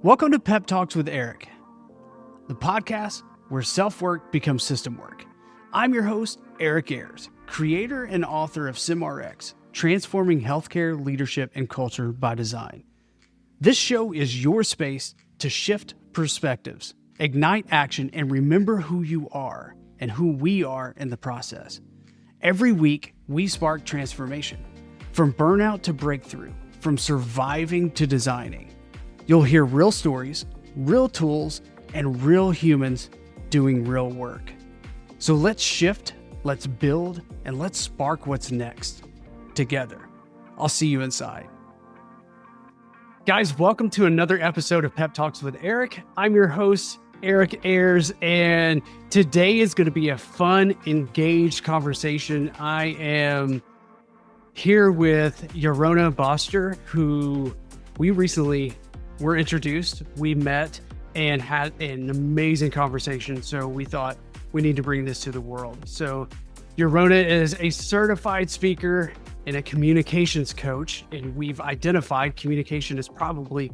Welcome to PEP Talks with Eric, the podcast where self-work becomes system work. I'm your host, Eric Ayers, creator and author of SimRx, Transforming Healthcare, Leadership, and Culture by Design. This show is your space to shift perspectives, ignite action, and remember who you are and who we are in the process. Every week, we spark transformation, from burnout to breakthrough, from surviving to designing. You'll hear real stories, real tools, and real humans doing real work. So let's shift, let's build, and let's spark what's next together. I'll see you inside. Guys, welcome to another episode of PEP Talks with Eric. I'm your host, Eric Ayers, and today is going to be a fun, engaged conversation. I am here with Yarona Boster, who we recently were introduced, we met, and had an amazing conversation. So we thought we need to bring this to the world. So Yarona is a certified speaker and a communications coach, and we've identified communication as probably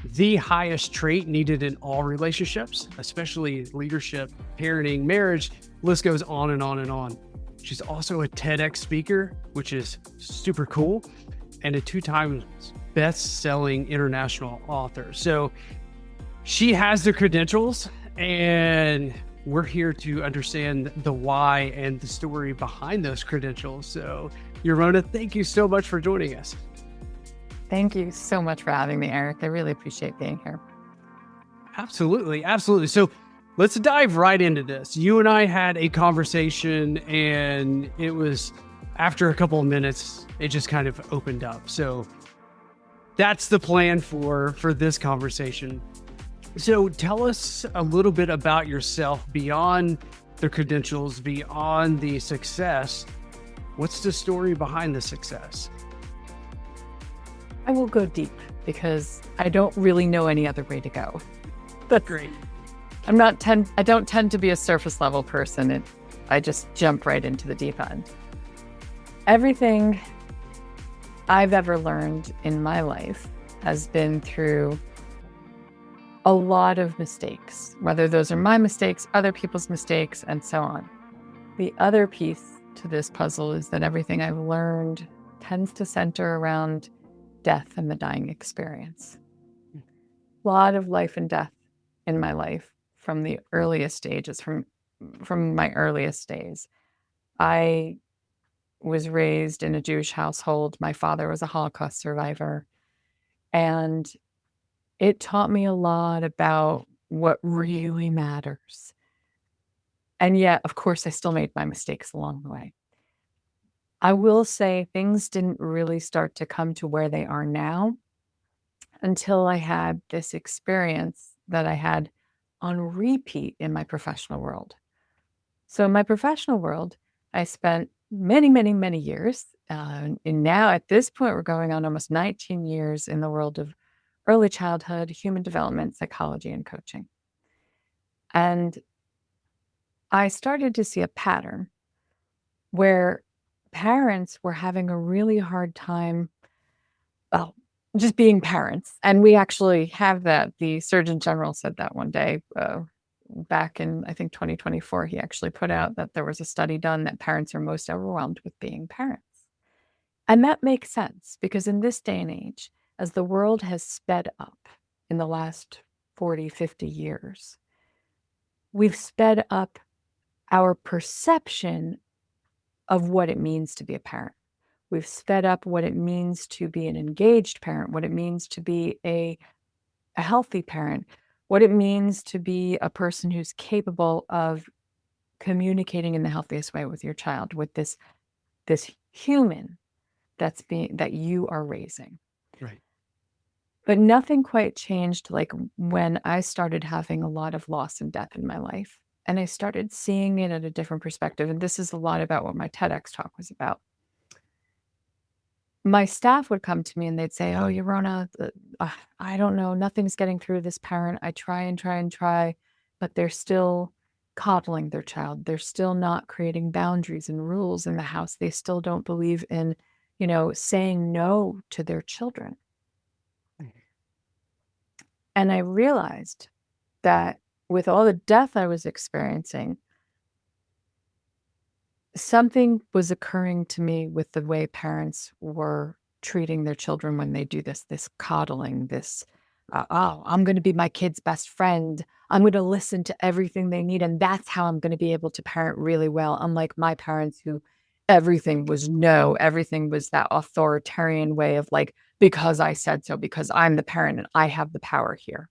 the highest trait needed in all relationships, especially leadership, parenting, marriage, list goes on and on and on. She's also a TEDx speaker, which is super cool, and a 2-time best-selling international author. So she has the credentials, and we're here to understand the why and the story behind those credentials. So Yarona, thank you so much for joining us. Thank you so much for having me, Eric. I really appreciate being here. Absolutely. Absolutely. So let's dive right into this. You and I had a conversation, and it was after a couple of minutes, it just kind of opened up. So that's the plan for this conversation. So tell us a little bit about yourself beyond the credentials, beyond the success. What's the story behind the success? I will go deep because I don't really know any other way to go. That's great. I don't tend to be a surface level person. I just jump right into the deep end. Everything I've ever learned in my life has been through a lot of mistakes, whether those are my mistakes, other people's mistakes, and so on. The other piece to this puzzle is that everything I've learned tends to center around death and the dying experience. A lot of life and death in my life from the earliest stages, from my earliest days. I was raised in a Jewish household. My father was a Holocaust survivor. And it taught me a lot about what really matters. And yet, of course, I still made my mistakes along the way. I will say things didn't really start to come to where they are now until I had this experience that I had on repeat in my professional world. So in my professional world, I spent many, many, many years. And now at this point, we're going on almost 19 years in the world of early childhood, human development, psychology, and coaching. And I started to see a pattern where parents were having a really hard time, well, just being parents. And we actually have that. The Surgeon General said that one day, back in, I think, 2024, he actually put out that there was a study done that parents are most overwhelmed with being parents. And that makes sense because in this day and age, as the world has sped up in the last 40, 50 years, we've sped up our perception of what it means to be a parent. We've sped up what it means to be an engaged parent, what it means to be a healthy parent, what it means to be a person who's capable of communicating in the healthiest way with your child, with this human that you are raising. Right. But nothing quite changed like when I started having a lot of loss and death in my life. And I started seeing it at a different perspective. And this is a lot about what my TEDx talk was about. My staff would come to me and they'd say, "Oh, Yarona, I don't know, nothing's getting through this parent. I try and try and try, but they're still coddling their child. They're still not creating boundaries and rules in the house. They still don't believe in, saying no to their children." And I realized that with all the death I was experiencing, something was occurring to me with the way parents were treating their children when they do this coddling, oh, I'm going to be my kid's best friend. I'm going to listen to everything they need. And that's how I'm going to be able to parent really well. Unlike my parents, who everything was no, everything was that authoritarian way of like, because I said so, because I'm the parent and I have the power here.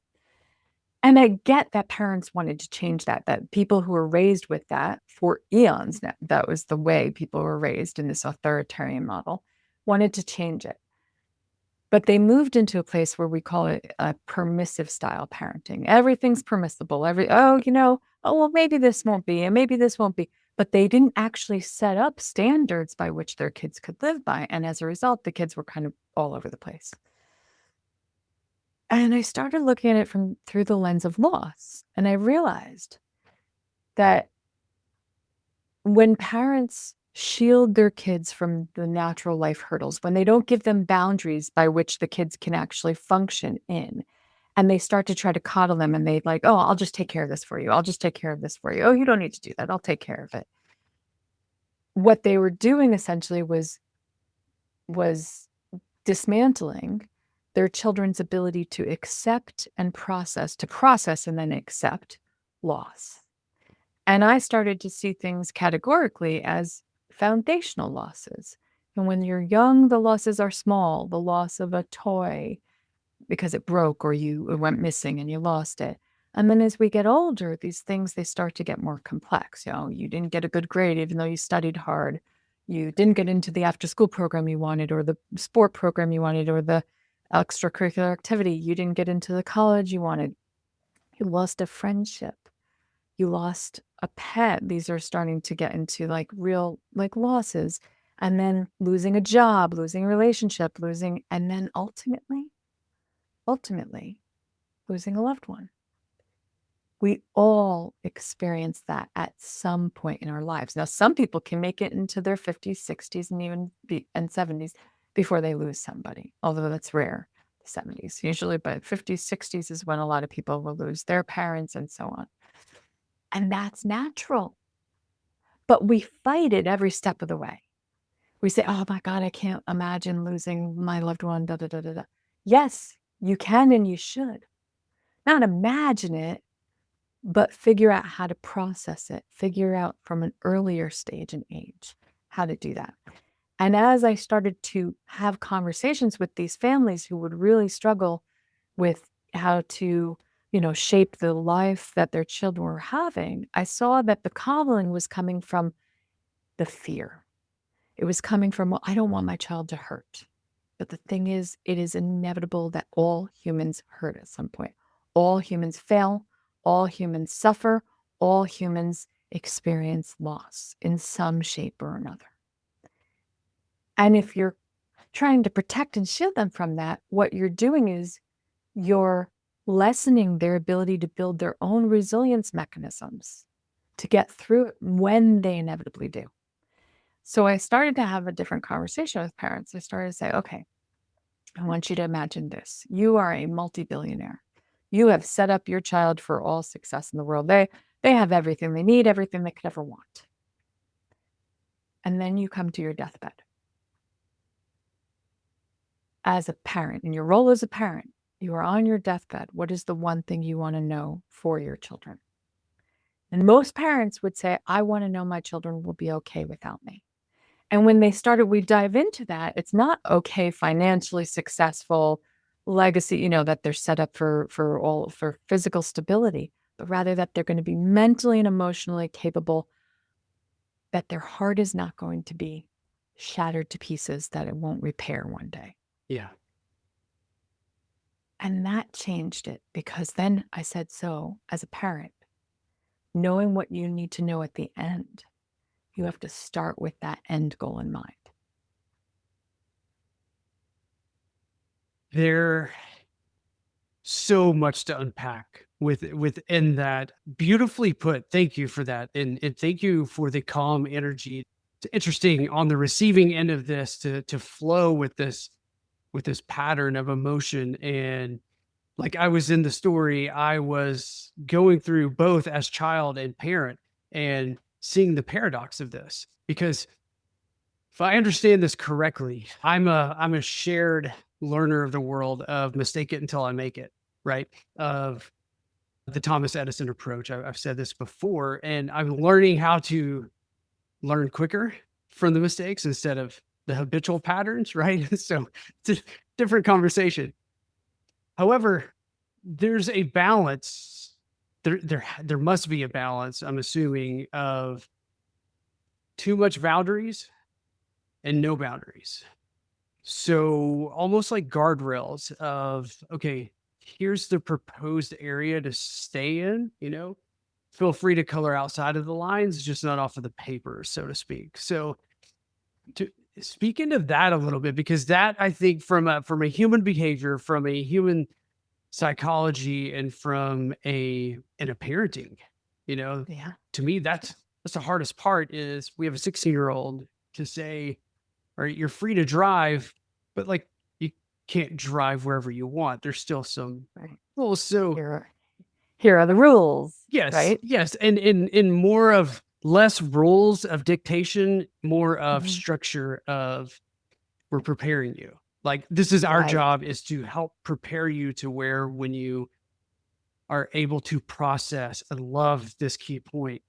And I get that parents wanted to change that people who were raised with that for eons, that was the way people were raised in this authoritarian model, wanted to change it. But they moved into a place where we call it a permissive style parenting. Everything's permissible. Well, maybe this won't be, and maybe this won't be. But they didn't actually set up standards by which their kids could live by. And as a result, the kids were kind of all over the place. And I started looking at it through the lens of loss. And I realized that when parents shield their kids from the natural life hurdles, when they don't give them boundaries by which the kids can actually function in, and they start to try to coddle them and they like, oh, I'll just take care of this for you. I'll just take care of this for you. Oh, you don't need to do that. I'll take care of it. What they were doing essentially was dismantling their children's ability to accept and process, and then accept loss. And I started to see things categorically as foundational losses. And when you're young, the losses are small. The loss of a toy because it broke or it went missing and you lost it. And then as we get older, these things, they start to get more complex. You didn't get a good grade even though you studied hard. You didn't get into the after-school program you wanted, or the sport program you wanted, or the extracurricular activity. You didn't get into the college you wanted. You lost a friendship. You lost a pet. These are starting to get into like real like losses. And then losing a job, losing a relationship, and then ultimately, losing a loved one. We all experience that at some point in our lives. Now, some people can make it into their 50s, 60s, and even 70s before they lose somebody, although that's rare. 70s, usually, but 50s, 60s is when a lot of people will lose their parents and so on. And that's natural. But we fight it every step of the way. We say, oh my God, I can't imagine losing my loved one, da da da da da. Yes, you can and you should. Not imagine it, but figure out how to process it, figure out from an earlier stage and age how to do that. And as I started to have conversations with these families who would really struggle with how to, shape the life that their children were having, I saw that the coddling was coming from the fear. It was coming from, well, I don't want my child to hurt. But the thing is, it is inevitable that all humans hurt at some point. All humans fail. All humans suffer. All humans experience loss in some shape or another. And if you're trying to protect and shield them from that, what you're doing is you're lessening their ability to build their own resilience mechanisms to get through it when they inevitably do. So I started to have a different conversation with parents. I started to say, okay, I want you to imagine this. You are a multi-billionaire. You have set up your child for all success in the world. They have everything they need, everything they could ever want. And then you come to your deathbed. As a parent, in your role as a parent, you are on your deathbed. What is the one thing you want to know for your children? And most parents would say, I want to know my children will be okay without me. And when we dive into that, it's not okay, financially successful, legacy, that they're set up for physical stability, but rather that they're going to be mentally and emotionally capable, that their heart is not going to be shattered to pieces, that it won't repair one day. Yeah. And that changed it, because then I said, so as a parent, knowing what you need to know at the end, you have to start with that end goal in mind. There's so much to unpack within that. Beautifully put. Thank you for that. And thank you for the calm energy. It's interesting on the receiving end of this to flow with this pattern of emotion. And like I was in the story, I was going through both as child and parent and seeing the paradox of this. Because if I understand this correctly, I'm a shared learner of the world of mistake it until I make it, right? Of the Thomas Edison approach. I've said this before, and I'm learning how to learn quicker from the mistakes instead of the habitual patterns, right? So it's a different conversation. However, there's a balance. There must be a balance, I'm assuming, of too much boundaries and no boundaries. So almost like guardrails of, okay, here's the proposed area to stay in, feel free to color outside of the lines, just not off of the paper, so to speak. So to speak into that a little bit, because that, I think, from a human behavior, from a human psychology, and from a parenting, Yeah. to me, that's the hardest part. Is we have a 16-year-old to say, all right, you're free to drive, but like you can't drive wherever you want. There's still some Right. rules. So Here are the rules. yes, Right. yes, and in more of less rules of dictation, more of Mhm. structure of, we're preparing you. Like, this is our Right. job, is to help prepare you to where, when you are able to process, and love this key point,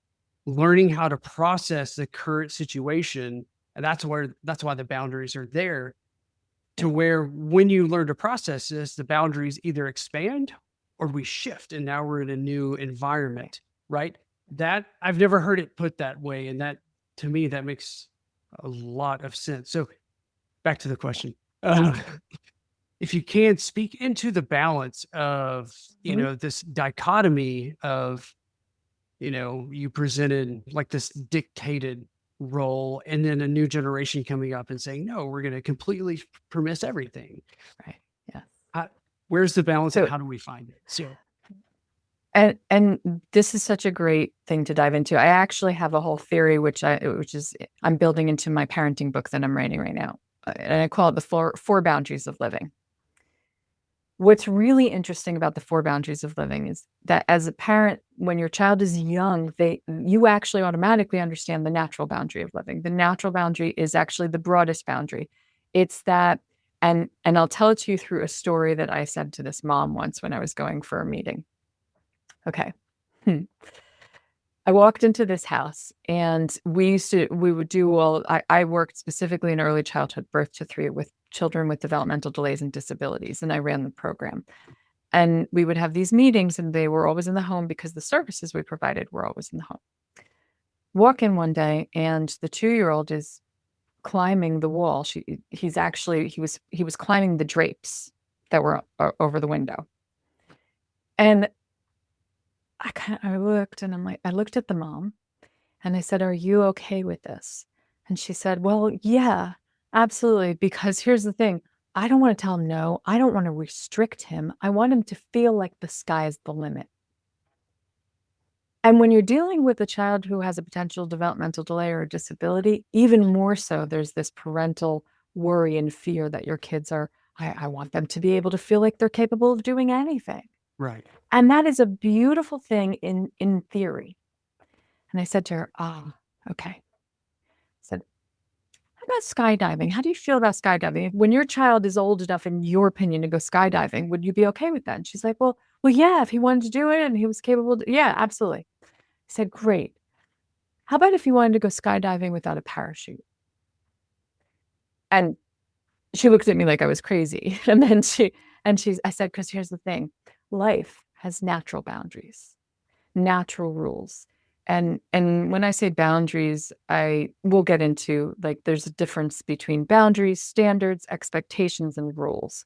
learning how to process the current situation. And that's why the boundaries are there, to Yeah. where when you learn to process this, the boundaries either expand or we shift. And now we're in a new environment, right? That, I've never heard it put that way. And that, to me, that makes a lot of sense. So back to the question. If you can speak into the balance of, Mhm. this dichotomy of, you presented like this dictated role, and then a new generation coming up and saying, no, we're going to completely permiss everything. Right. Yes. How, where's the balance, and So, how do we find it? So, and this is such a great thing to dive into. I actually have a whole theory, which is I'm building into my parenting book that I'm writing right now, and I call it the four boundaries of living. What's really interesting about the four boundaries of living is that as a parent, when your child is young, you actually automatically understand the natural boundary of living. The natural boundary is actually the broadest boundary. It's that, and I'll tell it to you through a story that I said to this mom once when I was going for a meeting. Okay. I walked into this house, and we would do I worked specifically in early childhood, birth to 3, with children with developmental delays and disabilities, and I ran the program. And we would have these meetings, and they were always in the home because the services we provided were always in the home. Walk in one day, and the 2-year-old is climbing the wall. He was climbing the drapes that were over the window. And I looked, and I looked at the mom, and I said, "Are you okay with this?" And she said, "Well, yeah, absolutely. Because here's the thing. I don't want to tell him no. I don't want to restrict him. I want him to feel like the sky is the limit." And when you're dealing with a child who has a potential developmental delay or a disability, even more so, there's this parental worry and fear that your kids I want them to be able to feel like they're capable of doing anything. right. And that is a beautiful thing in theory. And I said to her, okay. I said, how about skydiving? How do you feel about skydiving? When your child is old enough, in your opinion, to go skydiving, would you be okay with that? And she's like, well, yeah, if he wanted to do it and he was capable, yeah, absolutely. I said, great. How about if you wanted to go skydiving without a parachute? And she looked at me like I was crazy. And then I said, because here's the thing, life has natural boundaries, natural rules. And when I say boundaries, I will get into, like, there's a difference between boundaries, standards, expectations, and rules.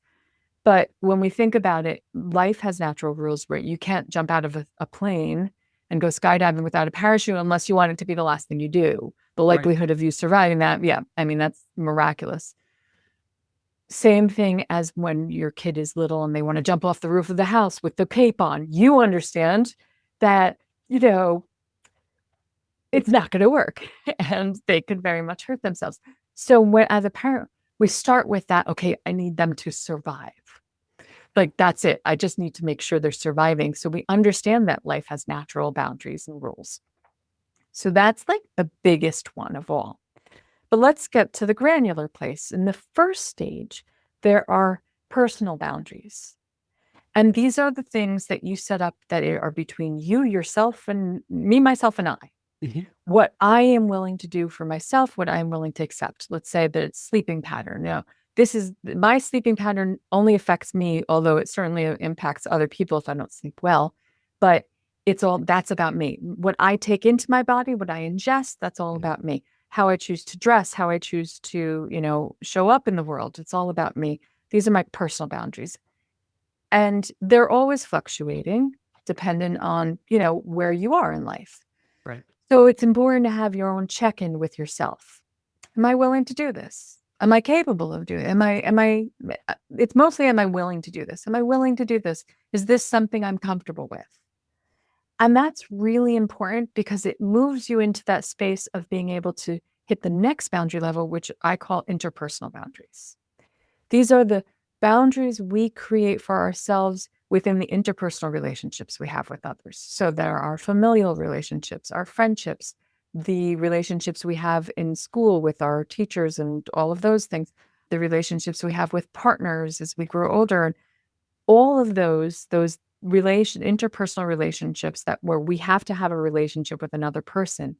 But when we think about it, life has natural rules where you can't jump out of a plane and go skydiving without a parachute unless you want it to be the last thing you do. The Right. likelihood of you surviving that, yeah, I mean, that's miraculous. Same thing as when your kid is little and they want to jump off the roof of the house with the cape on. You understand that, it's not going to work and they could very much hurt themselves. So as a parent, we start with that, okay, I need them to survive. Like, that's it. I just need to make sure they're surviving. So we understand that life has natural boundaries and rules. So that's like the biggest one of all. But let's get to the granular place. In the first stage, there are personal boundaries. And these are the things that you set up that are between you, yourself, and me, myself, and I. Mhm. What I am willing to do for myself, what I'm willing to accept. Let's say that it's sleeping pattern. This is my sleeping pattern only affects me, although it certainly impacts other people if I don't sleep well. But that's about me. What I take into my body, what I ingest, that's all about me. How I choose to dress, how I choose to, show up in the world. It's all about me. These are my personal boundaries. And they're always fluctuating dependent on, where you are in life. Right. So it's important to have your own check-in with yourself. Am I willing to do this? Am I capable of doing it? It's mostly, am I willing to do this? Am I willing to do this? Is this something I'm comfortable with? And that's really important because it moves you into that space of being able to hit the next boundary level, which I call interpersonal boundaries. These are the boundaries we create for ourselves within the interpersonal relationships we have with others. So there are familial relationships, our friendships, the relationships we have in school with our teachers and all of those things, the relationships we have with partners as we grow older, and all of those interpersonal relationships where we have to have a relationship with another person.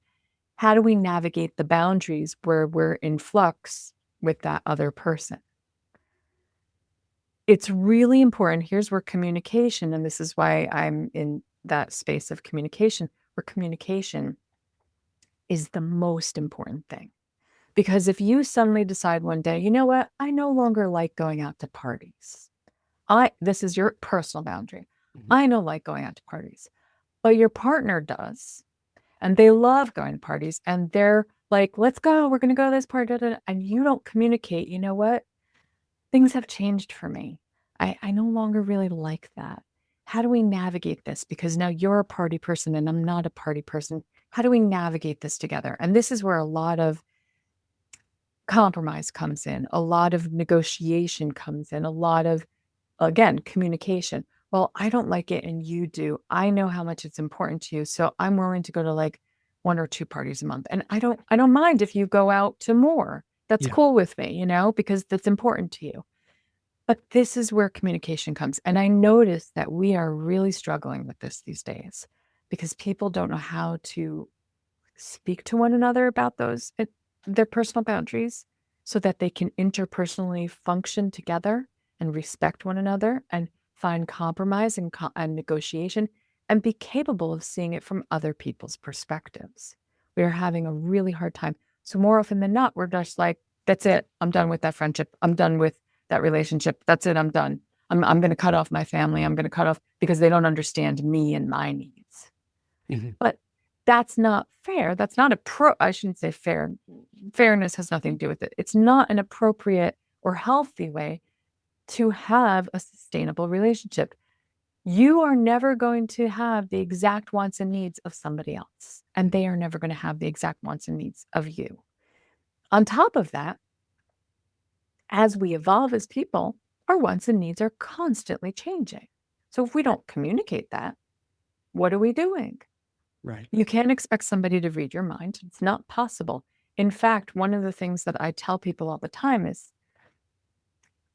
How do we navigate the boundaries where we're in flux with that other person? It's really important. Here's where communication, and this is why I'm in that space of communication, where communication is the most important thing. Because if you suddenly decide one day, you know what, I no longer like going out to parties. This is your personal boundary. Mhm. I don't like going out to parties, but your partner does. And they love going to parties and they're like, let's go, we're going to go to this party. Da, da, da. And you don't communicate, you know what? Things have changed for me. I no longer really like that. How do we navigate this? Because now you're a party person and I'm not a party person. How do we navigate this together? And this is where a lot of compromise comes in, a lot of negotiation comes in, a lot of, again, communication. Well, I don't like it and you do. I know how much it's important to you. So I'm willing to go to like 1 or 2 parties a month. And I don't mind if you go out to more. That's Yeah. cool with me, because that's important to you. But this is where communication comes. And I notice that we are really struggling with this these days because people don't know how to speak to one another about their personal boundaries so that they can interpersonally function together and respect one another and find compromise and negotiation and be capable of seeing it from other people's perspectives. We are having a really hard time. So more often than not, we're just like, that's it. I'm done with that friendship. I'm done with that relationship. That's it. I'm done. I'm going to cut off my family. I'm going to cut off because they don't understand me and my needs. Mhm. But that's not fair. That's not I shouldn't say fair. Fairness has nothing to do with it. It's not an appropriate or healthy way to have a sustainable relationship. You are never going to have the exact wants and needs of somebody else, and they are never going to have the exact wants and needs of you. On top of that, as we evolve as people, our wants and needs are constantly changing. So if we don't communicate that, what are we doing? Right. You can't expect somebody to read your mind. It's not possible. In fact, one of the things that I tell people all the time is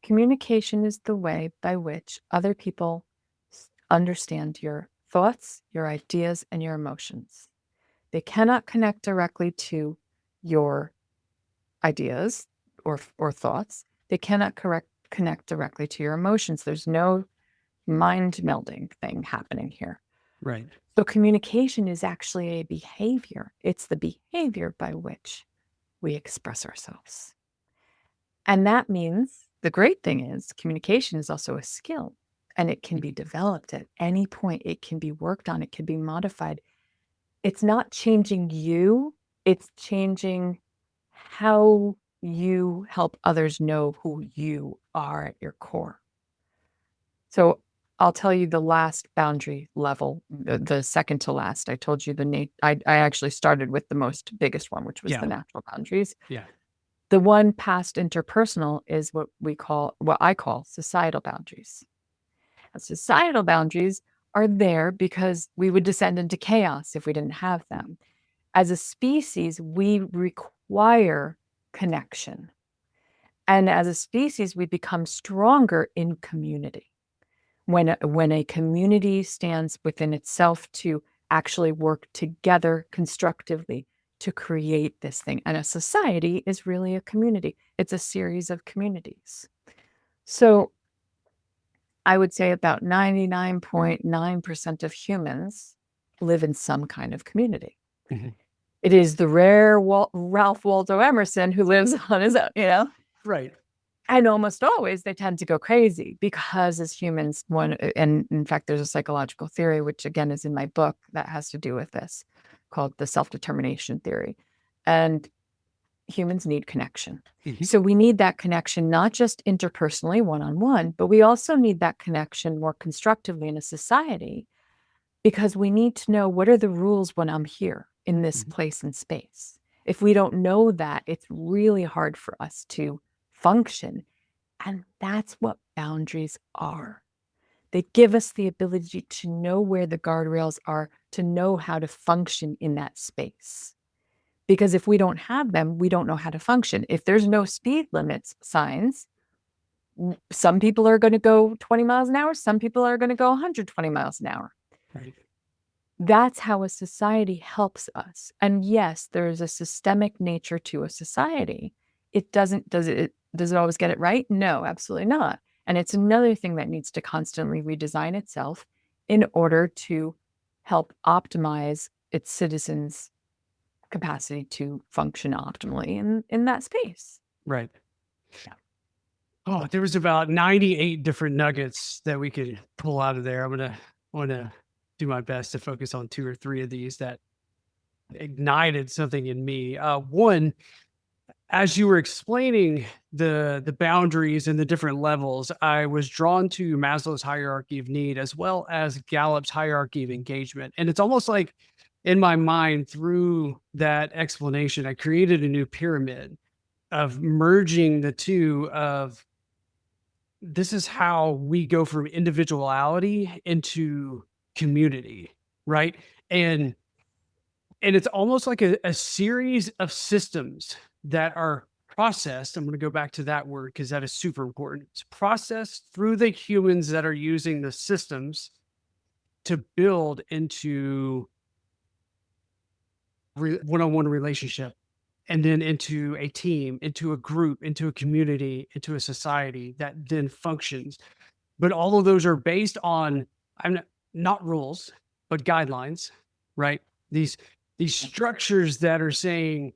communication is the way by which other people understand your thoughts, your ideas, and your emotions. They cannot connect directly to your ideas or thoughts. They cannot connect directly to your emotions. There's no mind melding thing happening here. Right. So communication is actually a behavior. It's the behavior by which we express ourselves. And that means the great thing is communication is also a skill and it can be developed at any point. It can be worked on. It can be modified. It's not changing you. It's changing how you help others know who you are at your core. So I'll tell you the last boundary level, the second to last. I told you I actually started with the most biggest one, which was Yeah. the natural boundaries. Yeah. The one past interpersonal is what I call societal boundaries. Societal boundaries are there because we would descend into chaos if we didn't have them. As a species, we require connection. And as a species, we become stronger in community. When a community stands within itself to actually work together constructively to create this thing. And a society is really a community. It's a series of communities. So I would say about 99.9% of humans live in some kind of community. Mm-hmm. It is the rare Ralph Waldo Emerson who lives on his own, Right. And almost always they tend to go crazy because as humans, and in fact, there's a psychological theory, which again is in my book that has to do with this, called the self-determination theory. And humans need connection. Mm-hmm. So we need that connection, not just interpersonally, one-on-one, but we also need that connection more constructively in a society because we need to know what are the rules when I'm here in this place and space. If we don't know that, it's really hard for us to function. And that's what boundaries are. They give us the ability to know where the guardrails are, to know how to function in that space. Because if we don't have them, we don't know how to function. If there's no speed limits signs, some people are going to go 20 miles an hour. Some people are going to go 120 miles an hour. Right. That's how a society helps us. And yes, there is a systemic nature to a society. Does it always get it right? No, absolutely not. And it's another thing that needs to constantly redesign itself in order to help optimize its citizens' capacity to function optimally in that space. Right. Yeah. Oh, there was about 98 different nuggets that we could pull out of there. I'm want to do my best to focus on 2 or 3 of these that ignited something in me. One, as you were explaining the boundaries and the different levels, I was drawn to Maslow's hierarchy of need as well as Gallup's hierarchy of engagement. And it's almost like in my mind, through that explanation, I created a new pyramid of merging the two of this is how we go from individuality into community, right? And it's almost like a series of systems that are processed. I'm going to go back to that word because that is super important. It's processed through the humans that are using the systems to build into one-on-one relationship, and then into a team, into a group, into a community, into a society that then functions. But all of those are based on not rules, but guidelines, right? These structures that are saying,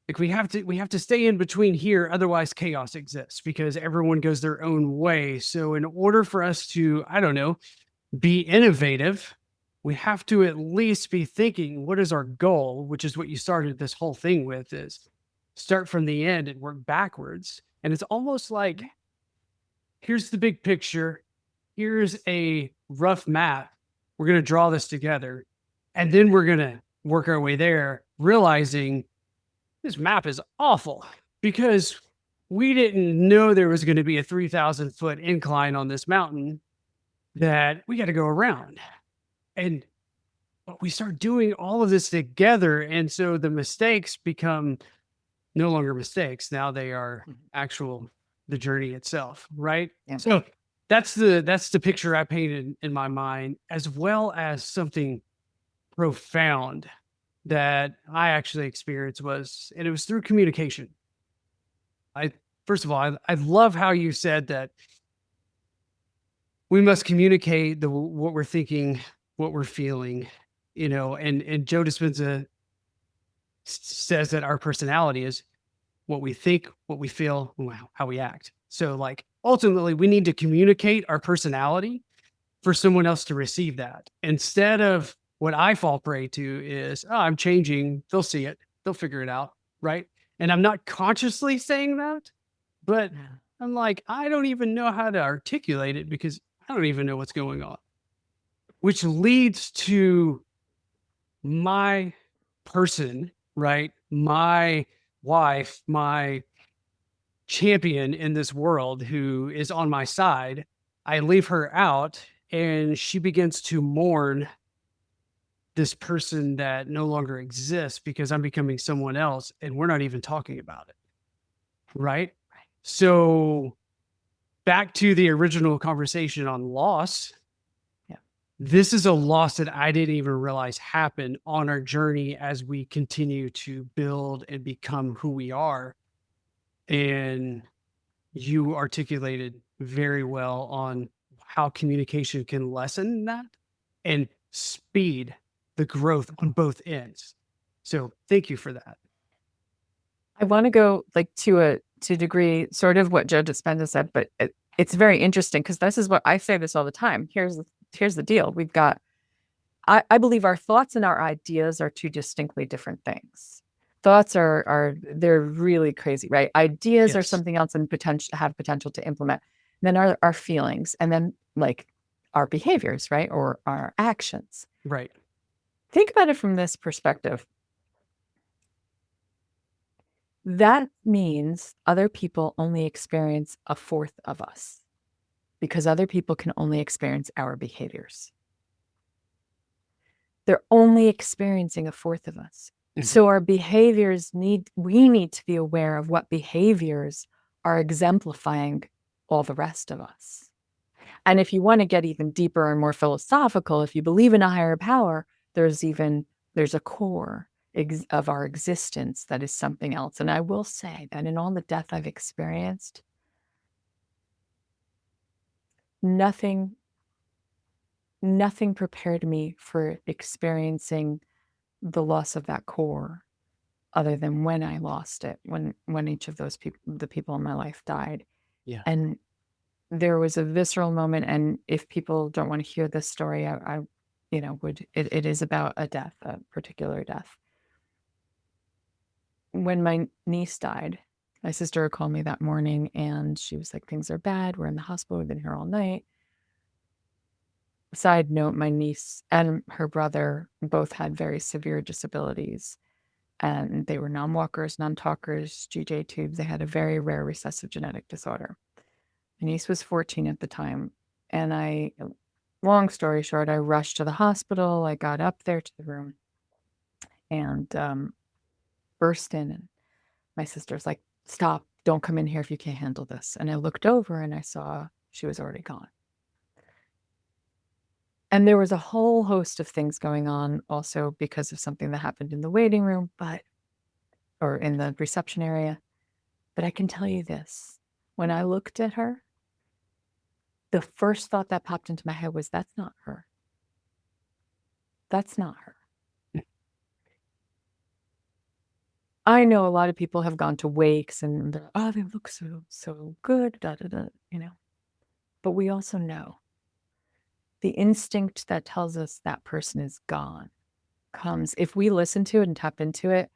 like, we have to stay in between here, otherwise chaos exists because everyone goes their own way. So in order for us to, I don't know, be innovative, we have to at least be thinking, what is our goal? Which is what you started this whole thing with, is start from the end and work backwards. And it's almost like, here's the big picture. Here's a rough map. We're going to draw this together. And then we're going to work our way there, realizing this map is awful because we didn't know there was going to be a 3,000-foot incline on this mountain that we got to go around. And we start doing all of this together. And so the mistakes become no longer mistakes. Now they are the journey itself. Right. Yeah. So that's the picture I painted in my mind, as well as something profound that I actually experienced and it was through communication. First of all, I love how you said that we must communicate what we're thinking, what we're feeling, and Joe Dispenza says that our personality is what we think, what we feel, how we act. So like ultimately we need to communicate our personality for someone else to receive that, instead of what I fall prey to is, oh, I'm changing. They'll see it. They'll figure it out. Right. And I'm not consciously saying that, but I'm like, I don't even know how to articulate it because I don't even know what's going on, which leads to my person, right? My wife, my champion in this world who is on my side, I leave her out, and she begins to mourn this person that no longer exists because I'm becoming someone else, and we're not even talking about it. Right. So back to the original conversation on loss. Yeah. This is a loss that I didn't even realize happened on our journey as we continue to build and become who we are. And you articulated very well on how communication can lessen that and speed the growth on both ends. So thank you for that. I want to go like to a degree, sort of what Joe Dispenza said, but it's very interesting because this is what I say this all the time. Here's the deal. We've got, I believe our thoughts and our ideas are two distinctly different things. Thoughts they're really crazy, right? Ideas are Yes. something else and have potential to implement. And then our feelings, and then like our behaviors, right? Or our actions. Right. Think about it from this perspective. That means other people only experience a fourth of us because other people can only experience our behaviors. They're only experiencing a fourth of us. Mhm. So our behaviors we need to be aware of what behaviors are exemplifying all the rest of us. And if you want to get even deeper and more philosophical, if you believe in a higher power, there's a core of our existence that is something else. And I will say that in all the death I've experienced, nothing prepared me for experiencing the loss of that core other than when I lost it, when each of those people, the people in my life, died. Yeah. And there was a visceral moment. And if people don't want to hear this story, I it is about a death, a particular death. When my niece died, my sister called me that morning and she was like, things are bad. We're in the hospital. We've been here all night. Side note, my niece and her brother both had very severe disabilities. And they were non-walkers, non-talkers, GJ tubes. They had a very rare recessive genetic disorder. My niece was 14 at the time. And long story short, I rushed to the hospital. I got up there to the room and burst in. And my sister's like, stop, don't come in here if you can't handle this. And I looked over and I saw she was already gone. And there was a whole host of things going on also because of something that happened in the waiting room, or in the reception area. But I can tell you this, when I looked at her, the first thought that popped into my head was, that's not her. That's not her. I know a lot of people have gone to wakes and they're, oh, they look so good, da da da, But we also know the instinct that tells us that person is gone comes, if we listen to it and tap into it,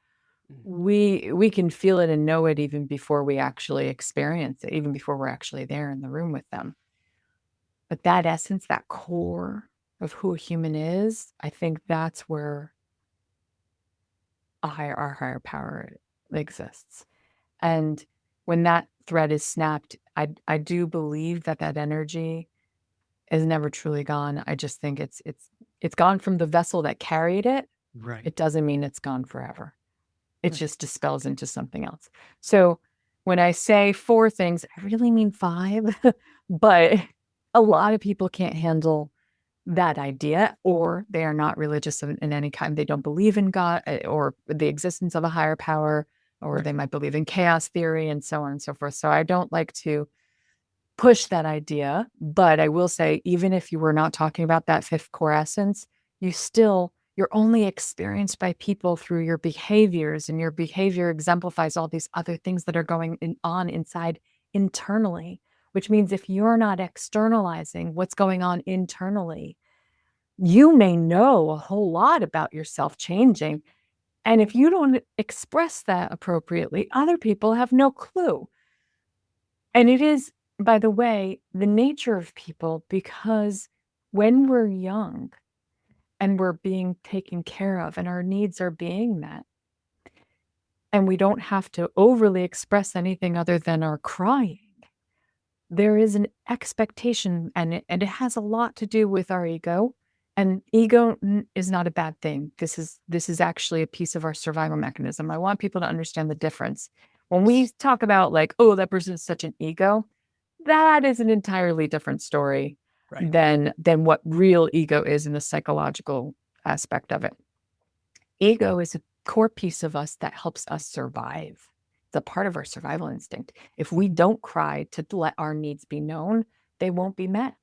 we can feel it and know it even before we actually experience it, even before we're actually there in the room with them. But that essence, that core of who a human is, I think that's where our higher power exists. And when that thread is snapped, I do believe that energy is never truly gone. I just think it's gone from the vessel that carried it. Right. It doesn't mean it's gone forever. It just dispels into something else. So when I say 4 things, I really mean 5, but a lot of people can't handle that idea, or they are not religious in any kind. They don't believe in God or the existence of a higher power, or Right. they might believe in chaos theory and so on and so forth. So I don't like to push that idea, but I will say, even if you were not talking about that 5th core essence, you're only experienced by people through your behaviors, and your behavior exemplifies all these other things that are going on inside internally, which means if you're not externalizing what's going on internally, you may know a whole lot about yourself changing. And if you don't express that appropriately, other people have no clue. And it is, by the way, the nature of people, because when we're young and we're being taken care of and our needs are being met, and we don't have to overly express anything other than our crying, there is an expectation, and it has a lot to do with our ego. And ego is not a bad thing. This is actually a piece of our survival mechanism. I want people to understand the difference. When we talk about like, oh, that person is such an ego, that is an entirely different story Right. than what real ego is in the psychological aspect of it. Ego is a core piece of us that helps us survive. It's a part of our survival instinct. If we don't cry to let our needs be known, they won't be met.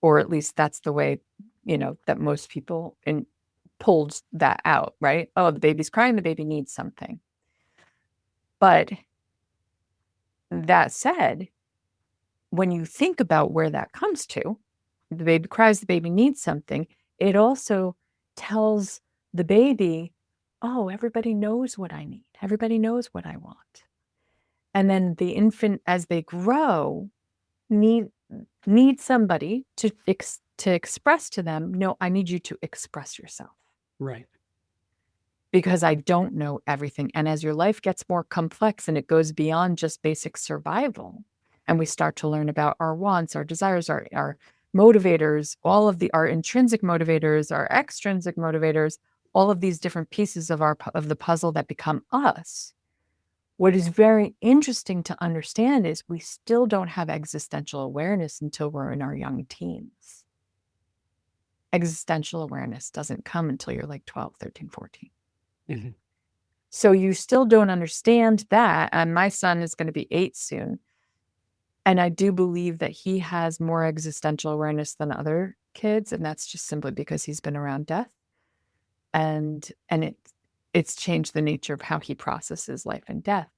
Or at least that's the way, that most people pulled that out, right? Oh, the baby's crying, the baby needs something. But that said, when you think about where that comes to, the baby cries, the baby needs something, it also tells the baby, oh, everybody knows what I need. Everybody knows what I want. And then the infant, as they grow, need somebody to express to them, no, I need you to express yourself. Right. Because I don't know everything. And as your life gets more complex and it goes beyond just basic survival, and we start to learn about our wants, our desires, our motivators, all of our intrinsic motivators, our extrinsic motivators, all of these different pieces of the puzzle that become us. What is very interesting to understand is we still don't have existential awareness until we're in our young teens. Existential awareness doesn't come until you're like 12, 13, 14. Mm-hmm. So you still don't understand that. And my son is going to be 8 soon. And I do believe that he has more existential awareness than other kids. And that's just simply because he's been around death. And it's changed the nature of how he processes life and death.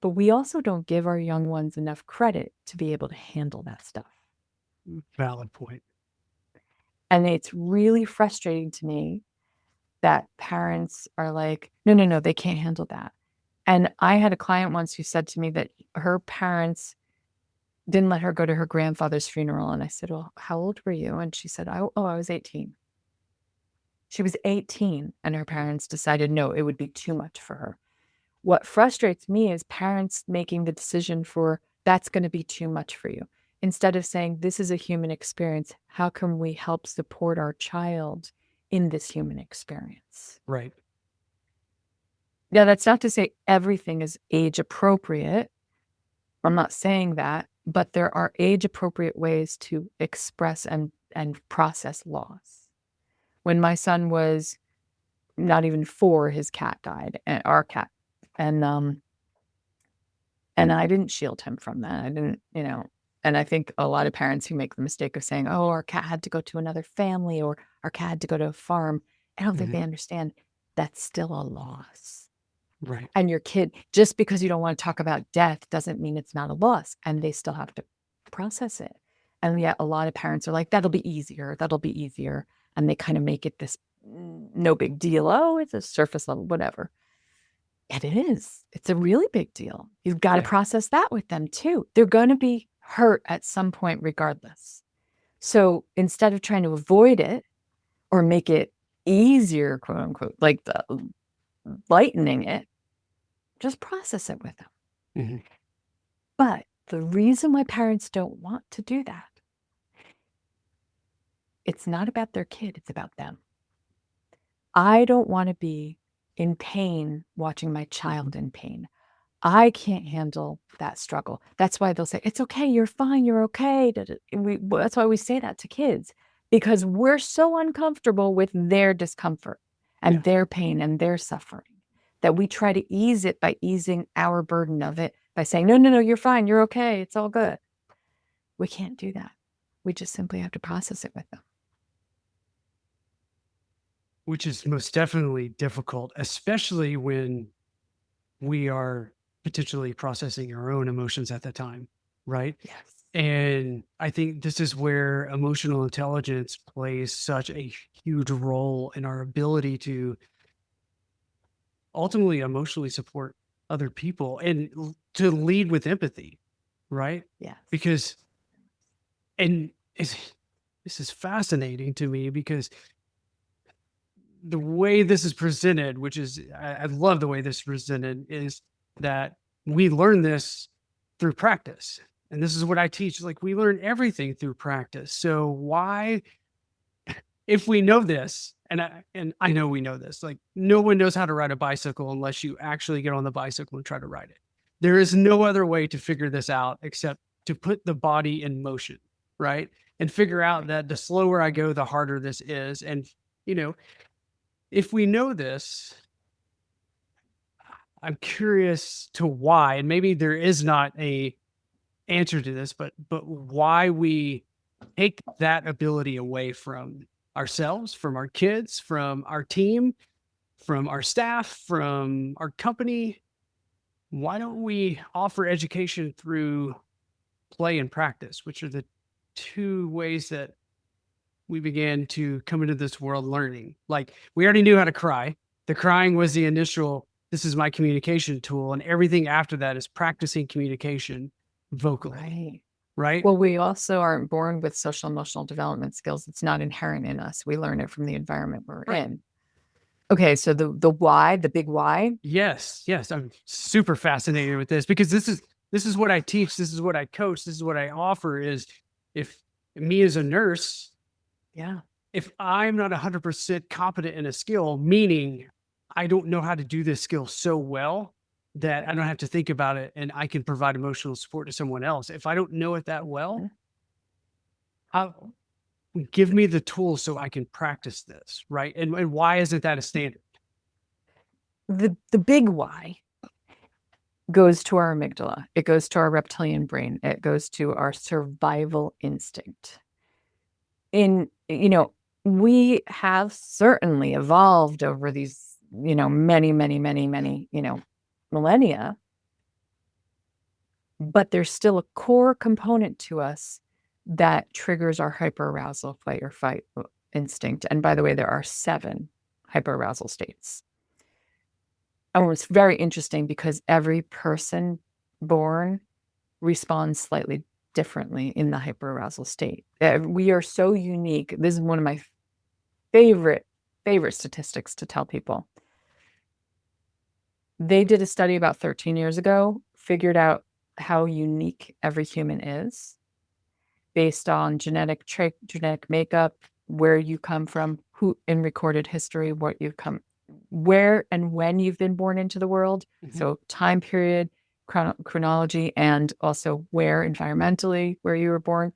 But we also don't give our young ones enough credit to be able to handle that stuff. Valid point. And it's really frustrating to me that parents are like, no, they can't handle that. And I had a client once who said to me that her parents didn't let her go to her grandfather's funeral. And I said, well, how old were you? And she said, I was 18. She was 18 and her parents decided, no, it would be too much for her. What frustrates me is parents making the decision for that's going to be too much for you. Instead of saying, this is a human experience, how can we help support our child in this human experience? Right. Now, that's not to say everything is age appropriate. I'm not saying that, but there are age appropriate ways to express and process loss. When my son was not even 4, his cat died, our cat. And I didn't shield him from that. I didn't, and I think a lot of parents who make the mistake of saying, oh, our cat had to go to another family or our cat had to go to a farm. I don't think they understand that's still a loss. Right. And your kid, just because you don't want to talk about death doesn't mean it's not a loss, and they still have to process it. And yet a lot of parents are like, that'll be easier. And they kind of make it this no big deal. Oh, it's a surface level, whatever. And it is. It's a really big deal. You've got to process that with them too. They're going to be hurt at some point regardless. So instead of trying to avoid it or make it easier, quote unquote, like lightening it, just process it with them. Mm-hmm. But the reason why parents don't want to do that, it's not about their kid, it's about them. I don't want to be in pain watching my child in pain. I can't handle that struggle. That's why they'll say, it's okay, you're fine, you're okay. That's why we say that to kids, because we're so uncomfortable with their discomfort and their pain and their suffering that we try to ease it by easing our burden of it by saying, no, you're fine, you're okay, it's all good. We can't do that. We just simply have to process it with them. Which is most definitely difficult, especially when we are potentially processing our own emotions at the time, right? Yes. And I think this is where emotional intelligence plays such a huge role in our ability to ultimately emotionally support other people and to lead with empathy, right? Yes. Because, and this is fascinating to me because the way this is presented, which is, I love the way this is presented, is that we learn this through practice. and this is what I teach, like we learn everything through practice. So why, if we know this, and I know we know this, like no one knows how to ride a bicycle unless you actually get on the bicycle and try to ride it. There is no other way to figure this out except to put the body in motion, right? And figure out that the slower I go, the harder this is. And, you know, if we know this, I'm curious to why, and maybe there is not a answer to this, but why we take that ability away from ourselves, from our kids, from our team, from our staff, from our company. Why don't we offer education through play and practice, which are the two ways that we began to come into this world learning? Like we already knew how to cry. The crying was the initial, this is my communication tool. And everything after that is practicing communication vocally. Right. Right. Well, we also aren't born with social emotional development skills. It's not inherent in us. We learn it from the environment we're in. Okay, so the why, the big why. Yes, I'm super fascinated with this because this is what I teach. This is what I coach. This is what I offer. Is if me as a nurse, Yeah. if I'm not 100% competent in a skill, meaning I don't know how to do this skill so well that I don't have to think about it and I can provide emotional support to someone else. If I don't know it that well, how give me the tools so I can practice this, right? And why isn't that a standard? The big why goes to our amygdala. It goes to our reptilian brain. It goes to our survival instinct. We have certainly evolved over these, many, many, many, many, millennia, but there's still a core component to us that triggers our hyperarousal fight or fight instinct. And by the way, there are 7 hyperarousal states. And it's very interesting because every person born responds slightly differently in the hyperarousal state. We are so unique. This is one of my favorite statistics to tell people. They did a study about 13 years ago, figured out how unique every human is based on genetic makeup, where you come from, who in recorded history, what you've come, where and when you've been born into the world. Mhm. So time period, chronology, and also where environmentally, where you were born.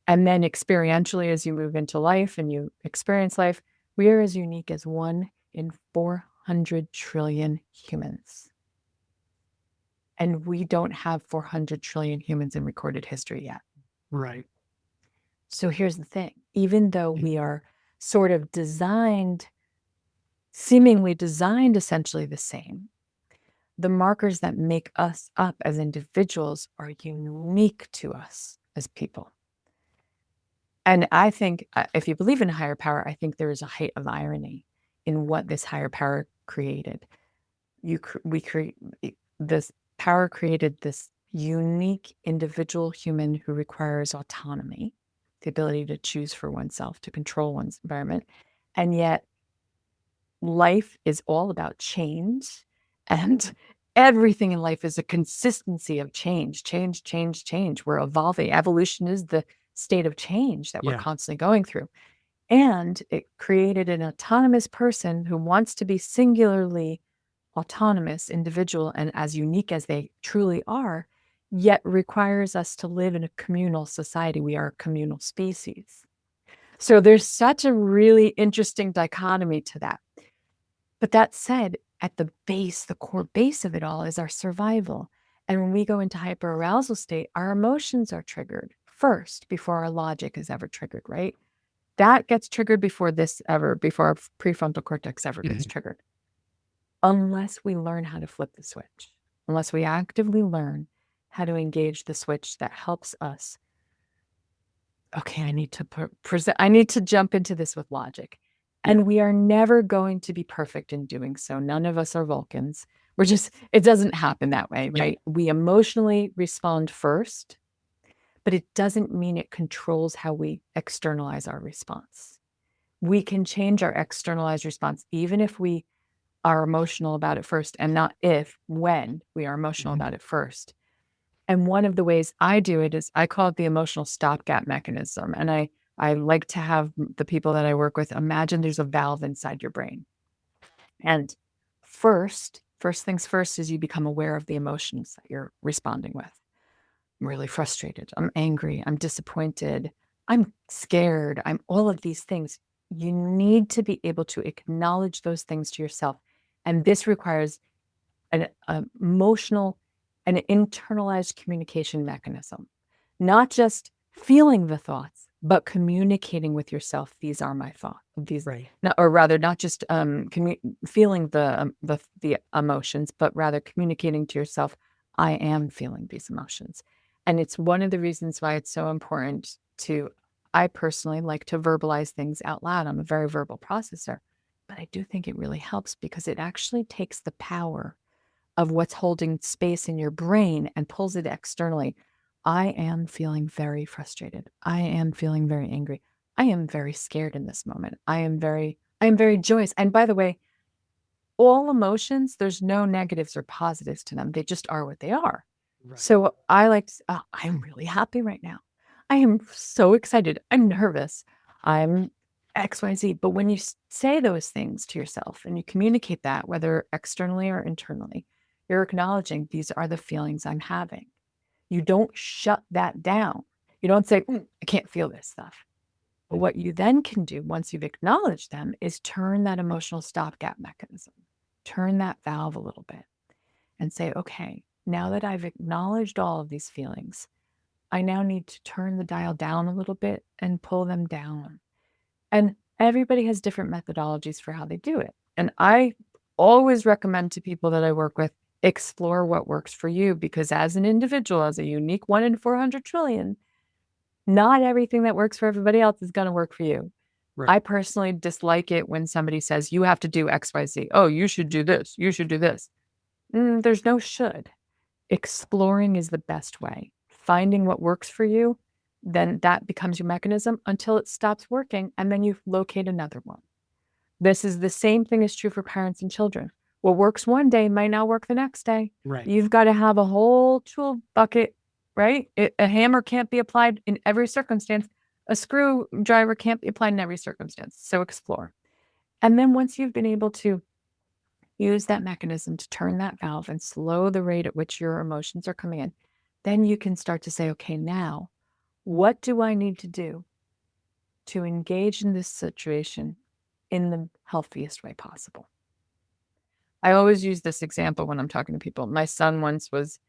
And then experientially, as you move into life and you experience life, we are as unique as 1 in 400 trillion humans. And we don't have 400 trillion humans in recorded history yet. Right. So here's the thing. Even though we are sort of seemingly designed essentially the same, the markers that make us up as individuals are unique to us as people. And I think if you believe in a higher power, I think there is a height of irony in what this higher power created. This power created this unique individual human who requires autonomy, the ability to choose for oneself, to control one's environment. And yet life is all about change, and everything in life is a consistency of change. We're evolving. Evolution is the state of change that we're constantly going through. And it created an autonomous person who wants to be singularly autonomous individual and as unique as they truly are, yet requires us to live in a communal society. We are a communal species. So there's such a really interesting dichotomy to that. But that said, at the base, the core base of it all is our survival. And when we go into hyperarousal state, our emotions are triggered first before our logic is ever triggered, right? That gets triggered before our prefrontal cortex ever gets triggered. Unless we learn how to flip the switch, unless we actively learn how to engage the switch that helps us. Okay, I need to jump into this with logic. And we are never going to be perfect in doing so. None of us are Vulcans. It doesn't happen that way, right? We emotionally respond first, but it doesn't mean it controls how we externalize our response. We can change our externalized response, even if we are emotional about it first, and not when we are emotional about it first. And one of the ways I do it is I call it the emotional stopgap mechanism. And I like to have the people that I work with imagine there's a valve inside your brain. And first things first is you become aware of the emotions that you're responding with. I'm really frustrated. I'm angry. I'm disappointed. I'm scared. I'm all of these things. You need to be able to acknowledge those things to yourself. And this requires an emotional and internalized communication mechanism, not just feeling the thoughts, but communicating with yourself. These are my thoughts. These, Right. or rather, not just feeling the emotions, but rather communicating to yourself. I am feeling these emotions, and it's one of the reasons why it's so important to. I personally like to verbalize things out loud. I'm a very verbal processor, but I do think it really helps because it actually takes the power of what's holding space in your brain and pulls it externally. I am feeling very frustrated. I am feeling very angry. I am very scared in this moment. I am very joyous. And by the way, all emotions, there's no negatives or positives to them. They just are what they are. Right. So I like to, I'm really happy right now. I am so excited. I'm nervous. I'm XYZ. But when you say those things to yourself and you communicate that, whether externally or internally, you're acknowledging these are the feelings I'm having. You don't shut that down. You don't say, I can't feel this stuff. But what you then can do once you've acknowledged them is turn that emotional stopgap mechanism, turn that valve a little bit and say, okay, now that I've acknowledged all of these feelings, I now need to turn the dial down a little bit and pull them down. And everybody has different methodologies for how they do it. And I always recommend to people that I work with, explore what works for you, because as an individual, as a unique 1 in 400 trillion, not everything that works for everybody else is going to work for you. Right. I personally dislike it when somebody says, you have to do X, Y, Z. Oh, you should do this. You should do this. There's no should. Exploring is the best way. Finding what works for you, then that becomes your mechanism until it stops working, and then you locate another one. This is the same thing is true for parents and children. What works one day might not work the next day. Right. You've got to have a whole tool bucket, right? A hammer can't be applied in every circumstance. A screwdriver can't be applied in every circumstance. So explore. And then once you've been able to use that mechanism to turn that valve and slow the rate at which your emotions are coming in, then you can start to say, okay, now, what do I need to do to engage in this situation in the healthiest way possible? I always use this example when I'm talking to people. My son once was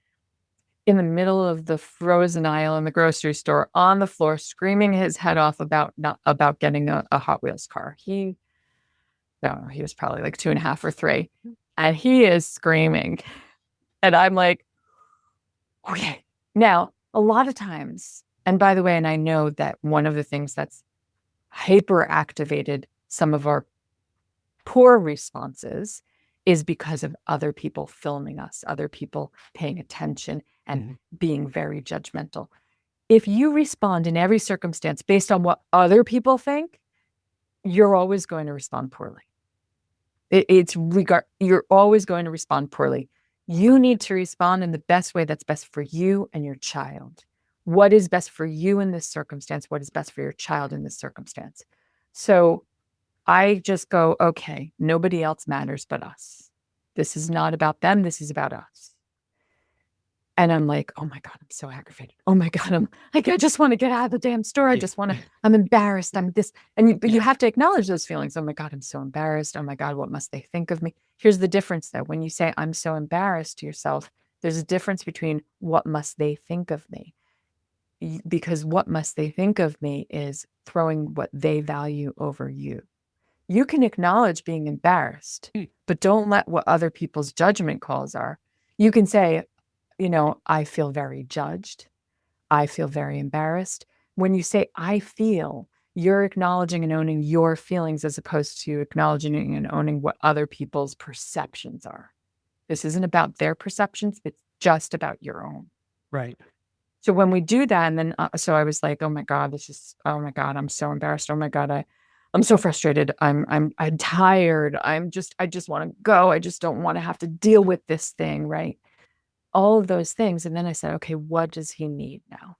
in the middle of the frozen aisle in the grocery store on the floor, screaming his head off about getting a Hot Wheels car. He was probably like 2.5 or 3. And he is screaming. And I'm like, okay. Now, a lot of times, and by the way, and I know that one of the things that's hyper activated some of our poor responses is because of other people filming us, other people paying attention and being very judgmental. If you respond in every circumstance based on what other people think, you're always going to respond poorly. You're always going to respond poorly. You need to respond in the best way that's best for you and your child. What is best for you in this circumstance? What is best for your child in this circumstance? So I just go, okay, nobody else matters but us. This is not about them. This is about us. And I'm like, oh my God, I'm so aggravated. Oh my God, I'm like, I just want to get out of the damn store. I'm embarrassed. I'm this. But you have to acknowledge those feelings. Oh my God, I'm so embarrassed. Oh my God, what must they think of me? Here's the difference though. When you say I'm so embarrassed to yourself, there's a difference between what must they think of me? Because what must they think of me is throwing what they value over you. You can acknowledge being embarrassed, but don't let what other people's judgment calls are. You can say, I feel very judged. I feel very embarrassed. When you say, I feel, you're acknowledging and owning your feelings as opposed to acknowledging and owning what other people's perceptions are. This isn't about their perceptions. It's just about your own. Right. So when we do that, and then, so I was like, oh my God, oh my God, I'm so embarrassed. Oh my God, I'm so frustrated. I'm tired. I just want to go. I just don't want to have to deal with this thing. Right. all of those things. And then I said, okay, what does he need now?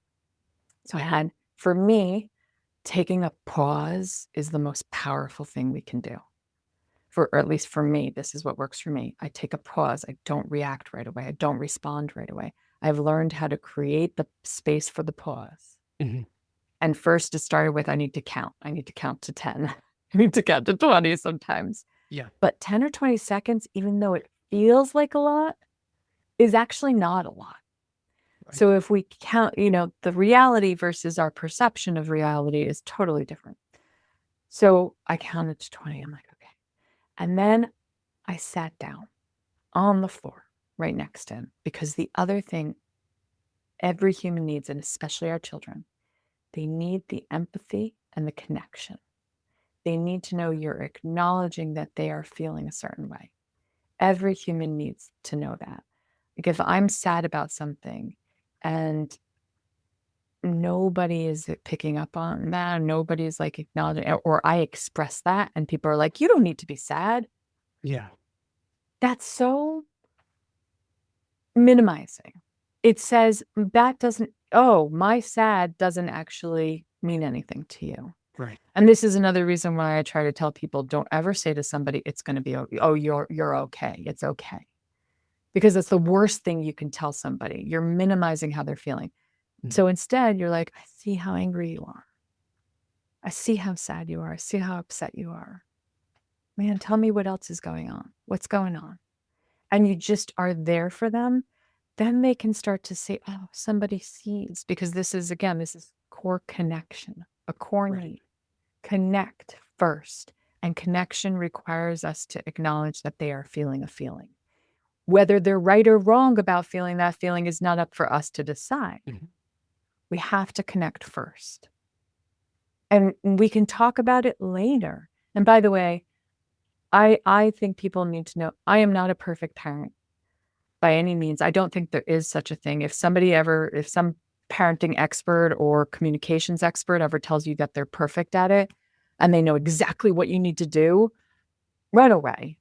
So I had, for me, taking a pause is the most powerful thing we can do. Or at least for me, this is what works for me. I take a pause. I don't react right away. I don't respond right away. I've learned how to create the space for the pause. Mm-hmm. And first, it started with I need to count. I need to count to 10. I need to count to 20 sometimes. Yeah. But 10 or 20 seconds, even though it feels like a lot, is actually not a lot. Right. So if we count, the reality versus our perception of reality is totally different. So I counted to 20. I'm like, okay. And then I sat down on the floor right next to him, because the other thing every human needs, and especially our children, they need the empathy and the connection. They need to know you're acknowledging that they are feeling a certain way. Every human needs to know that. Like if I'm sad about something and nobody is picking up on that, nobody is like acknowledging, or I express that and people are like, you don't need to be sad. Yeah. That's so minimizing. It says that doesn't, my sad doesn't actually mean anything to you. Right. And this is another reason why I try to tell people, don't ever say to somebody, it's going to be, you're okay. It's okay. Because it's the worst thing you can tell somebody. You're minimizing how they're feeling. Mm-hmm. So instead, you're like, I see how angry you are. I see how sad you are. I see how upset you are. Man, tell me what else is going on. What's going on? And you just are there for them. Then they can start to say, oh, somebody sees. Because this is core connection, a core need. Connect first. And connection requires us to acknowledge that they are feeling a feeling. Whether they're right or wrong about feeling that feeling is not up for us to decide. Mm-hmm. We have to connect first. And we can talk about it later. And by the way, I think people need to know I am not a perfect parent by any means. I don't think there is such a thing. If some parenting expert or communications expert ever tells you that they're perfect at it and they know exactly what you need to do, run away.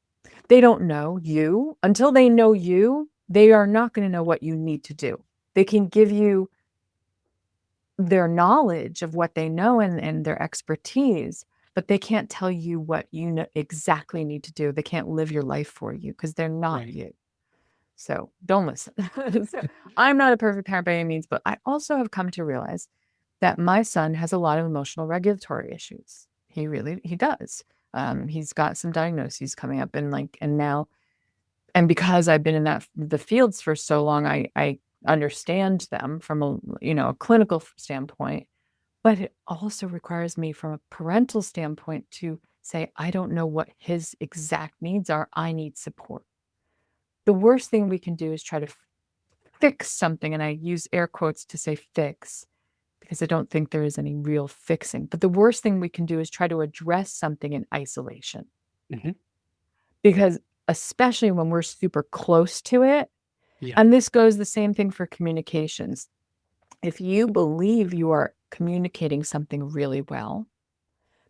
They don't know you. Until they know you, they are not going to know what you need to do. They can give you their knowledge of what they know and their expertise, but they can't tell you what you exactly need to do. They can't live your life for you because they're not you. So don't listen. So, I'm not a perfect parent by any means, but I also have come to realize that my son has a lot of emotional regulatory issues. He does. He's got some diagnoses coming up and because I've been in the fields for so long, I understand them from a clinical standpoint, but it also requires me from a parental standpoint to say, I don't know what his exact needs are. I need support. The worst thing we can do is try to fix something. And I use air quotes to say fix, because I don't think there is any real fixing. But the worst thing we can do is try to address something in isolation. Mm-hmm. Because especially when we're super close to it, and this goes the same thing for communications. If you believe you are communicating something really well,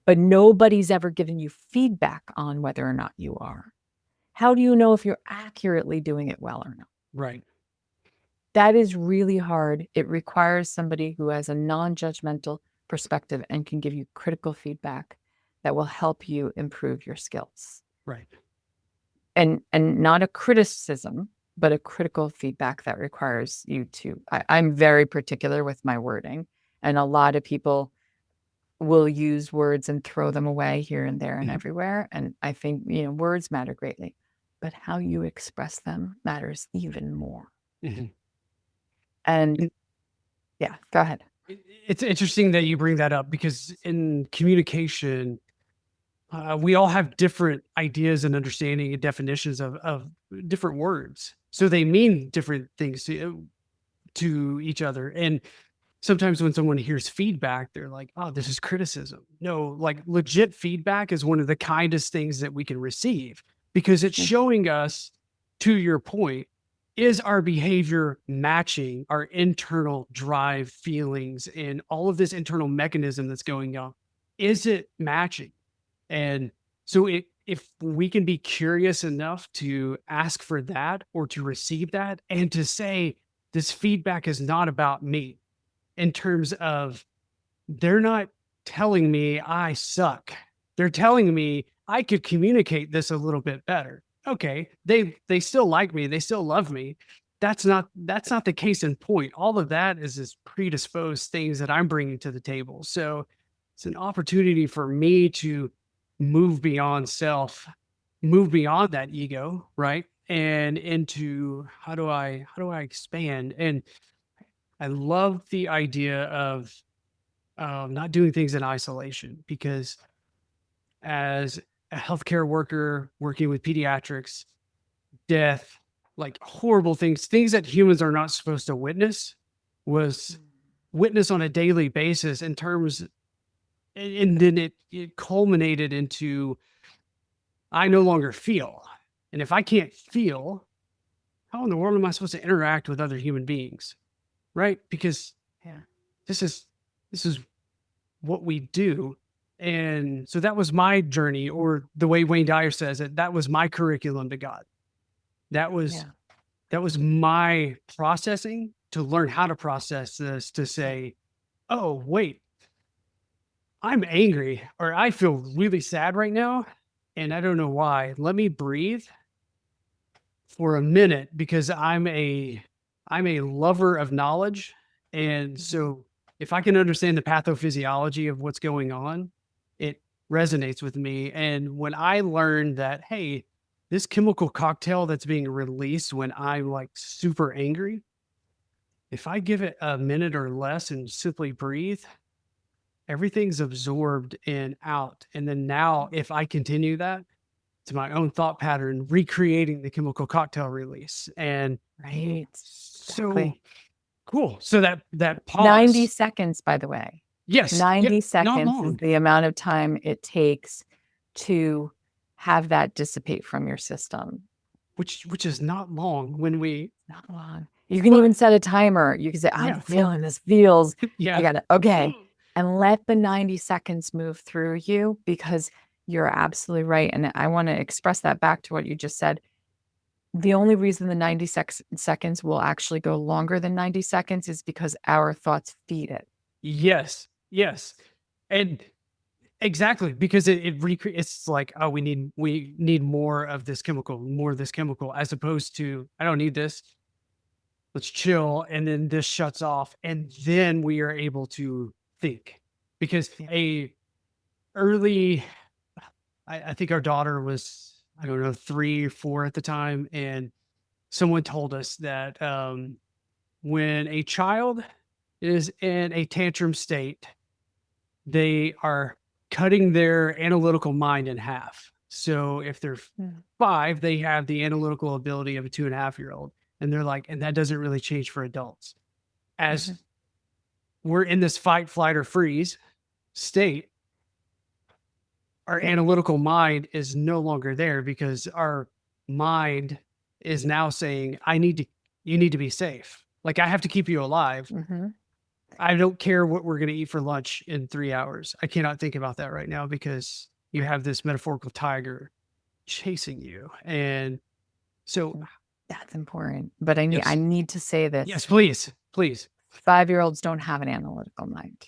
but nobody's ever given you feedback on whether or not you are, how do you know if you're accurately doing it well or not? Right. That is really hard. It requires somebody who has a non-judgmental perspective and can give you critical feedback that will help you improve your skills. Right. And not a criticism, but a critical feedback that requires you to, I'm very particular with my wording, and a lot of people will use words and throw them away here and there and mm-hmm. everywhere. And I think, words matter greatly, but how you express them matters even more. Mm-hmm. And yeah, go ahead. It's interesting that you bring that up, because in communication, we all have different ideas and understanding and definitions of different words. So they mean different things to each other. And sometimes when someone hears feedback, they're like, oh, this is criticism. No, like legit feedback is one of the kindest things that we can receive, because it's showing us, to your point, is our behavior matching our internal drive, feelings, and all of this internal mechanism that's going on? Is it matching? And so if we can be curious enough to ask for that or to receive that and to say, this feedback is not about me, in terms of they're not telling me I suck. They're telling me I could communicate this a little bit better. Okay, they still like me, they still love me. That's not the case in point. All of that is predisposed things that I'm bringing to the table. So it's an opportunity for me to move beyond self, move beyond that ego, right? And into how do I expand? And I love the idea of not doing things in isolation, because as a healthcare worker working with pediatrics, death, like horrible things, things that humans are not supposed to witness, was witnessed on a daily basis in terms, and then it culminated into I no longer feel. And if I can't feel, how in the world am I supposed to interact with other human beings? Right? Because Yeah. this is what we do. And so that was my journey, or the way Wayne Dyer says it, that was my curriculum to God. That was Yeah. that was my processing to learn how to process this, to say, oh, wait, I'm angry, or I feel really sad right now, and I don't know why. Let me breathe for a minute, because I'm a lover of knowledge. And so if I can understand the pathophysiology of what's going on, it resonates with me. And when I learned that, hey, this chemical cocktail that's being released when I'm like super angry, if I give it a minute or less and simply breathe, everything's absorbed and out. And then now, if I continue that to my own thought pattern, recreating the chemical cocktail release. And Right. so Exactly. cool. So that 90 pause. seconds, by the way. Yes. 90 Not seconds is long, the amount of time it takes to have that dissipate from your system. which is not long when we, Not long. You can but even set a timer. You can say, I'm yeah. feeling this feels. I Yeah. got it. Okay. And let the 90 seconds move through you, because you're absolutely right. And I want to express that back to what you just said. The only reason the 90 seconds will actually go longer than 90 seconds is because our thoughts feed it. Yes. Yes. And exactly, because it's like, oh, we need more of this chemical, more of this chemical, as opposed to, I don't need this. Let's chill. And then this shuts off. And then we are able to think, because Yeah. I think our daughter was, I don't know, 3 or 4 at the time. And someone told us that when a child is in a tantrum state, they are cutting their analytical mind in half. So if they're Mm. 5, they have the analytical ability of a 2.5-year-old. And they're like, and that doesn't really change for adults. As we're in this fight, flight, or freeze state, our analytical mind is no longer there, because our mind is now saying, you need to be safe. Like, I have to keep you alive. Mhm. I don't care what we're going to eat for lunch in 3 hours. I cannot think about that right now, because you have this metaphorical tiger chasing you. And so, That's important. But I yes, need to say this. yes, please, please. 5-year-olds don't have an analytical mind.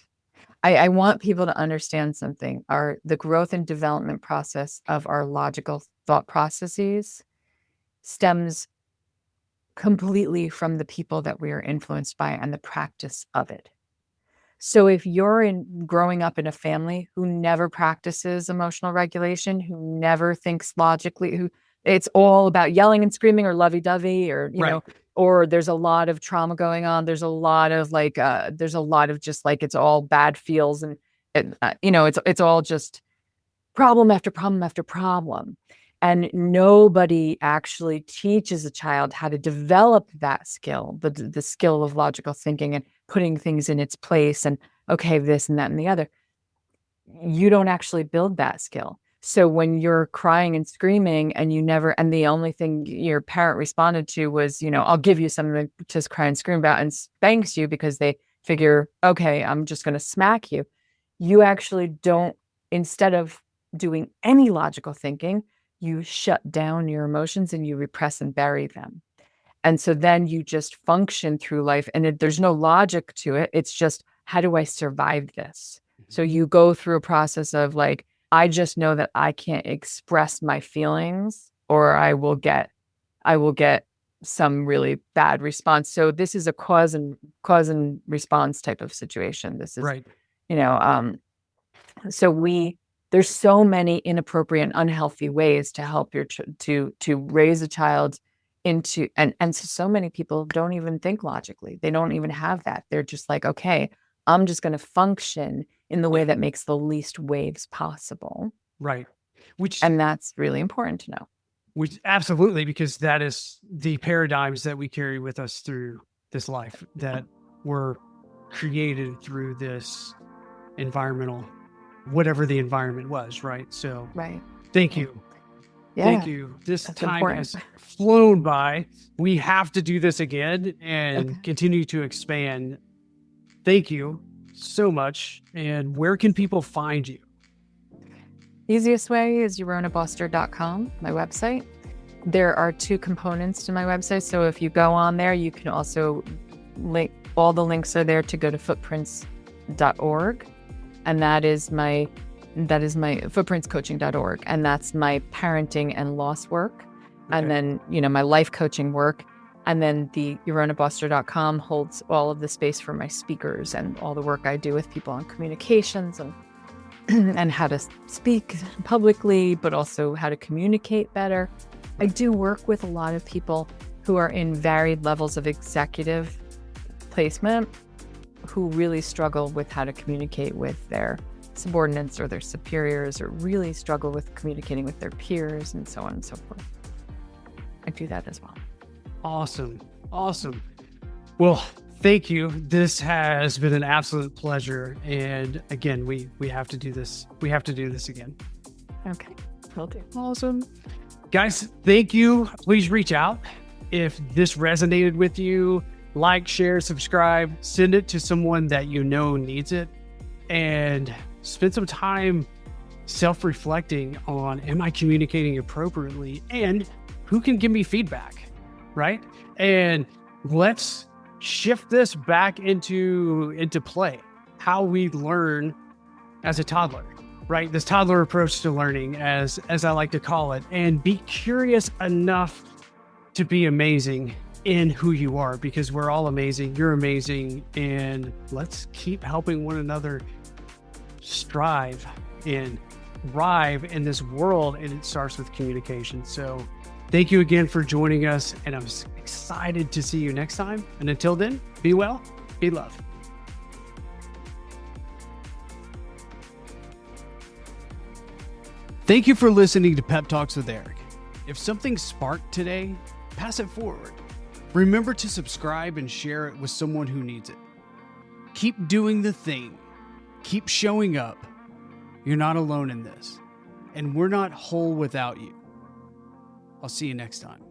I want people to understand something. The growth and development process of our logical thought processes stems completely from the people that we are influenced by and the practice of it. So if you're growing up in a family who never practices emotional regulation, who never thinks logically, who it's all about yelling and screaming or lovey-dovey, or Right. or there's a lot of trauma going on. There's a lot of there's a lot of just like, it's all bad feels, and it's all just problem after problem after problem. And nobody actually teaches a child how to develop that skill, the skill of logical thinking and putting things in its place, and okay, this and that and the other. You don't actually build that skill. So when you're crying and screaming and and the only thing your parent responded to was, I'll give you something to cry and scream about, and spanks you because they figure, okay, I'm just going to smack you. You actually don't, instead of doing any logical thinking, you shut down your emotions and you repress and bury them. And so then you just function through life and there's no logic to it. It's just, how do I survive this? So you go through a process of like, I just know that I can't express my feelings or I will get some really bad response. So this is a cause and response type of situation. This is, Right. So there's so many inappropriate and unhealthy ways to help to raise a child into, and so many people don't even think logically. They don't even have that. They're just like, okay, I'm just going to function in the way that makes the least waves possible. Right. And that's really important to know. Which absolutely, because that is the paradigms that we carry with us through this life that were created through this environmental, whatever the environment was, right? So Right. Thank you. Yeah. Thank you. This That's time important. has flown by. We have to do this again and continue to expand. Thank you so much. And where can people find you? Easiest way is yaronaboster.com, my website. There are 2 components to my website. So if you go on there, you can also link, all the links are there to go to footprints.org. And that is my footprintscoaching.org. And that's my parenting and loss work. Okay. And then, my life coaching work. And then the yaronaboster.com holds all of the space for my speakers and all the work I do with people on communications and how to speak publicly, but also how to communicate better. I do work with a lot of people who are in varied levels of executive placement who really struggle with how to communicate with their subordinates or their superiors, or really struggle with communicating with their peers and so on and so forth. I do that as well. Awesome. Well, thank you. This has been an absolute pleasure. And again, we have to do this. We have to do this again. Okay. Will do. Awesome. Guys, thank you. Please reach out. If this resonated with you, like, share, subscribe, send it to someone that you know needs it, and spend some time self-reflecting on, am I communicating appropriately, and who can give me feedback, right? And let's shift this back into play, how we learn as a toddler, right? This toddler approach to learning, as I like to call it, and be curious enough to be amazing in who you are, because we're all amazing. You're amazing. And let's keep helping one another strive and thrive in this world. And it starts with communication. So thank you again for joining us. And I'm excited to see you next time. And until then, be well, be loved. Thank you for listening to Pep Talks with Eric. If something sparked today, pass it forward. Remember to subscribe and share it with someone who needs it. Keep doing the thing. Keep showing up. You're not alone in this. And we're not whole without you. I'll see you next time.